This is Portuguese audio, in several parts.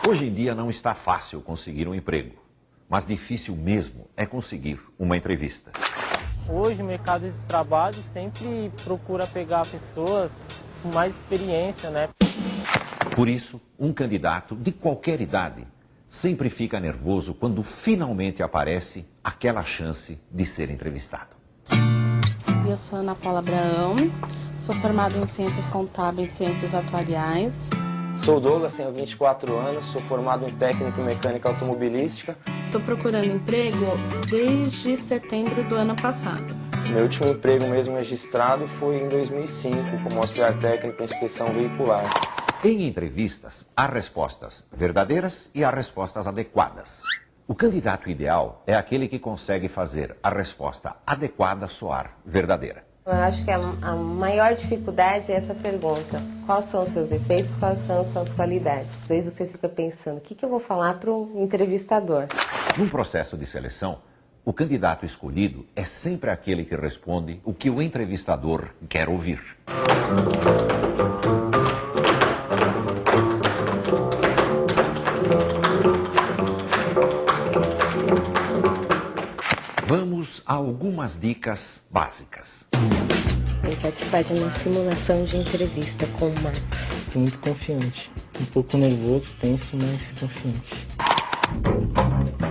Hoje em dia não está fácil conseguir um emprego, mas difícil mesmo é conseguir uma entrevista. Hoje o mercado de trabalho sempre procura pegar pessoas com mais experiência, né? Por isso, um candidato de qualquer idade sempre fica nervoso quando finalmente aparece aquela chance de ser entrevistado. Eu sou Ana Paula Abraão, sou formada em Ciências Contábeis e Ciências Atuariais. Sou Douglas, tenho 24 anos, sou formado em técnico em mecânica automobilística. Estou procurando emprego desde setembro do ano passado. Meu último emprego mesmo registrado foi em 2005, como auxiliar técnico em inspeção veicular. Em entrevistas, há respostas verdadeiras e há respostas adequadas. O candidato ideal é aquele que consegue fazer a resposta adequada soar verdadeira. Eu acho que a maior dificuldade é essa pergunta. Quais são os seus defeitos, quais são as suas qualidades? Aí você fica pensando, o que eu vou falar para um entrevistador? Num processo de seleção, o candidato escolhido é sempre aquele que responde o que o entrevistador quer ouvir. Vamos a algumas dicas básicas. Vou participar de uma simulação de entrevista com o Max. Muito confiante. Um pouco nervoso, tenso, mas confiante.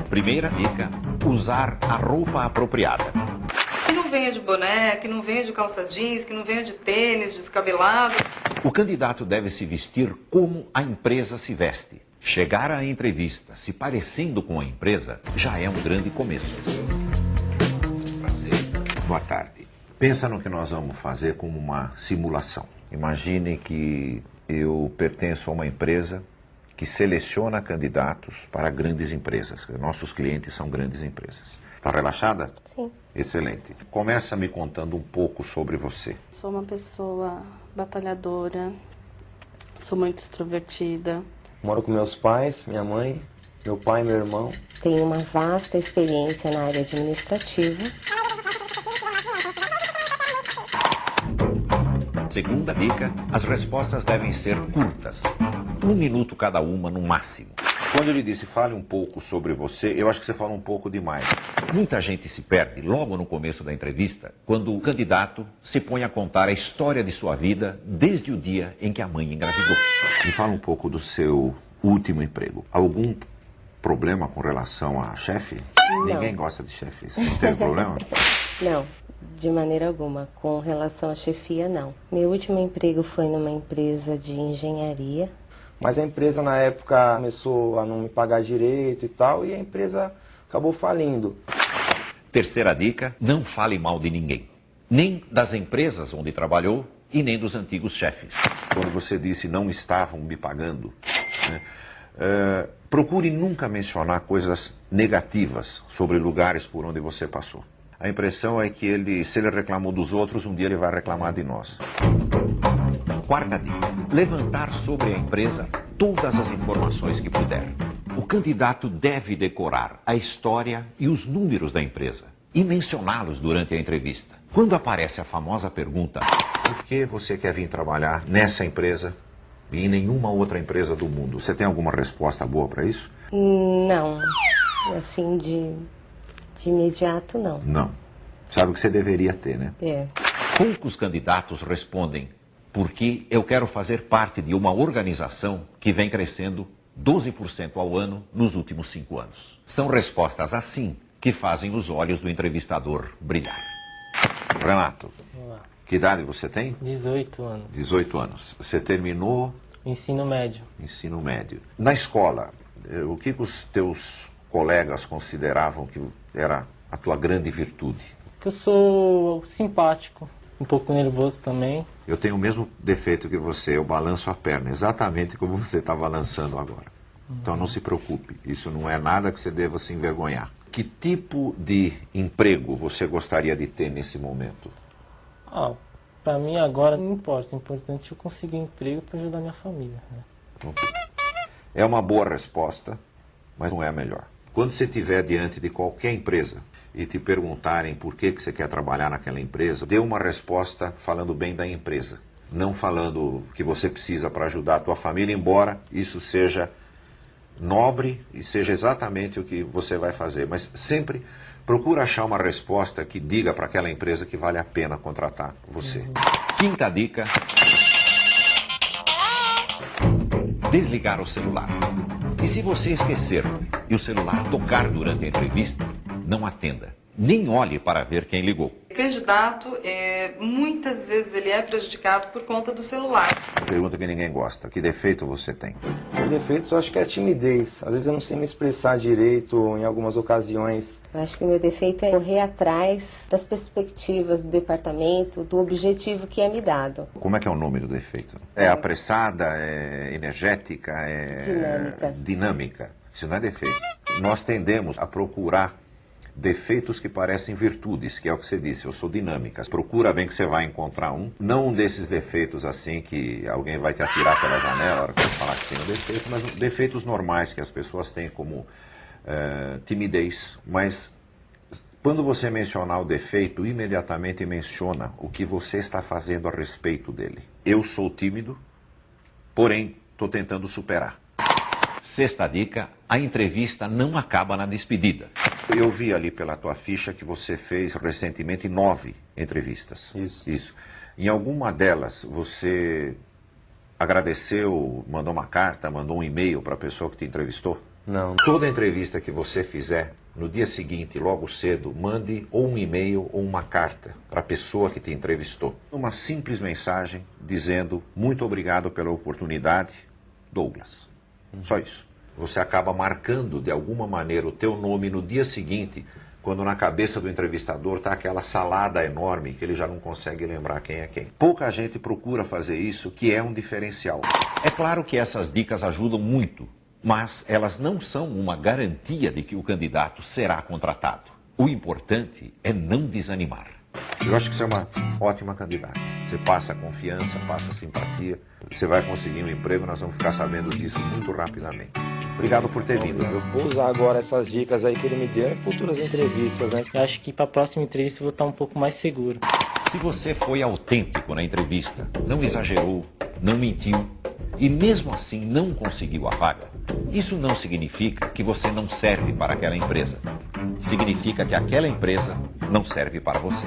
Primeira dica, usar a roupa apropriada. Que não venha de boné, que não venha de calça jeans, que não venha de tênis, descabelado. O candidato deve se vestir como a empresa se veste. Chegar à entrevista se parecendo com a empresa já é um grande começo. Prazer. Boa tarde. Pensa no que nós vamos fazer como uma simulação. Imagine que eu pertenço a uma empresa que seleciona candidatos para grandes empresas. Nossos clientes são grandes empresas. Está relaxada? Sim. Excelente. Começa me contando um pouco sobre você. Sou uma pessoa batalhadora, sou muito extrovertida. Moro com meus pais, minha mãe, meu pai e meu irmão. Tenho uma vasta experiência na área administrativa. Segunda dica, as respostas devem ser curtas. 1 minuto cada uma no máximo. Quando ele disse fale um pouco sobre você, eu acho que você fala um pouco demais. Muita gente se perde logo no começo da entrevista, quando o candidato se põe a contar a história de sua vida desde o dia em que a mãe engravidou. Me fala um pouco do seu último emprego. Algum problema com relação a chefe? Não. Ninguém gosta de chefes. Não teve problema? Não, de maneira alguma. Com relação à chefia, não. Meu último emprego foi numa empresa de engenharia. Mas a empresa na época começou a não me pagar direito e tal, e a empresa acabou falindo. Terceira dica, não fale mal de ninguém. Nem das empresas onde trabalhou e nem dos antigos chefes. Quando você disse não estavam me pagando, né, procure nunca mencionar coisas negativas sobre lugares por onde você passou. A impressão é que se ele reclamou dos outros, um dia ele vai reclamar de nós. Quarta dica, levantar sobre a empresa todas as informações que puder. O candidato deve decorar a história e os números da empresa e mencioná-los durante a entrevista. Quando aparece a famosa pergunta, por que você quer vir trabalhar nessa empresa e em nenhuma outra empresa do mundo? Você tem alguma resposta boa para isso? Não, assim de imediato não. Não. Sabe o que você deveria ter, né? É. Poucos candidatos respondem porque eu quero fazer parte de uma organização que vem crescendo 12% ao ano nos últimos 5 anos. São respostas assim que fazem os olhos do entrevistador brilhar. Renato, Vamos lá. que idade você tem? 18 anos. 18 anos. Você terminou Ensino médio. ensino médio. Na escola, o que os teus colegas consideravam que era a tua grande virtude? Que eu sou simpático, um pouco nervoso também. Eu tenho o mesmo defeito que você, eu balanço a perna, exatamente como você está balançando agora. Então não se preocupe, isso não é nada que você deva se envergonhar. Que tipo de emprego você gostaria de ter nesse momento? Pra mim agora não importa, o importante é eu conseguir um emprego para ajudar minha família, né? Ok. É uma boa resposta, mas não é a melhor. Quando você estiver diante de qualquer empresa e te perguntarem por que você quer trabalhar naquela empresa, dê uma resposta falando bem da empresa, não falando que você precisa para ajudar a tua família, embora isso seja nobre e seja exatamente o que você vai fazer. Mas sempre procura achar uma resposta que diga para aquela empresa que vale a pena contratar você. Quinta dica: desligar o celular. E se você esquecer e o celular tocar durante a entrevista, não atenda. Nem olhe para ver quem ligou. O candidato, muitas vezes ele é prejudicado por conta do celular. Pergunta que ninguém gosta: que defeito você tem? Meu defeito eu acho que é a timidez. Às vezes eu não sei me expressar direito em algumas ocasiões. Eu acho que o meu defeito é correr atrás das perspectivas do departamento, do objetivo que é me dado. Como é que é o nome do defeito? É apressada, é energética, é dinâmica. Isso não é defeito. Nós tendemos a procurar defeitos que parecem virtudes, que é o que você disse, eu sou dinâmica. Procura bem que você vai encontrar um. Não um desses defeitos assim que alguém vai te atirar pela janela na hora que você falar que tem um defeito, mas defeitos normais que as pessoas têm, como timidez. Mas quando você mencionar o defeito, imediatamente menciona o que você está fazendo a respeito dele. Eu sou tímido, porém estou tentando superar. Sexta dica: a entrevista não acaba na despedida. Eu vi ali pela tua ficha que você fez recentemente 9 entrevistas. Isso. Em alguma delas você agradeceu, mandou uma carta, mandou um e-mail para a pessoa que te entrevistou? Não. Toda entrevista que você fizer, no dia seguinte, logo cedo, mande ou um e-mail ou uma carta para a pessoa que te entrevistou. Uma simples mensagem dizendo: muito obrigado pela oportunidade, Douglas. Só isso. Você acaba marcando de alguma maneira o teu nome no dia seguinte, quando na cabeça do entrevistador está aquela salada enorme que ele já não consegue lembrar quem é quem. Pouca gente procura fazer isso, que é um diferencial. É claro que essas dicas ajudam muito, mas elas não são uma garantia de que o candidato será contratado. O importante é não desanimar. Eu acho que você é uma ótima candidata. Você passa confiança, passa simpatia, você vai conseguir um emprego, nós vamos ficar sabendo disso muito rapidamente. Obrigado por ter vindo. Eu vou usar agora essas dicas aí que ele me deu em futuras entrevistas, né? Eu acho que para a próxima entrevista eu vou estar um pouco mais seguro. Se você foi autêntico na entrevista, não exagerou, não mentiu e mesmo assim não conseguiu a vaga, isso não significa que você não serve para aquela empresa. Significa que aquela empresa não serve para você.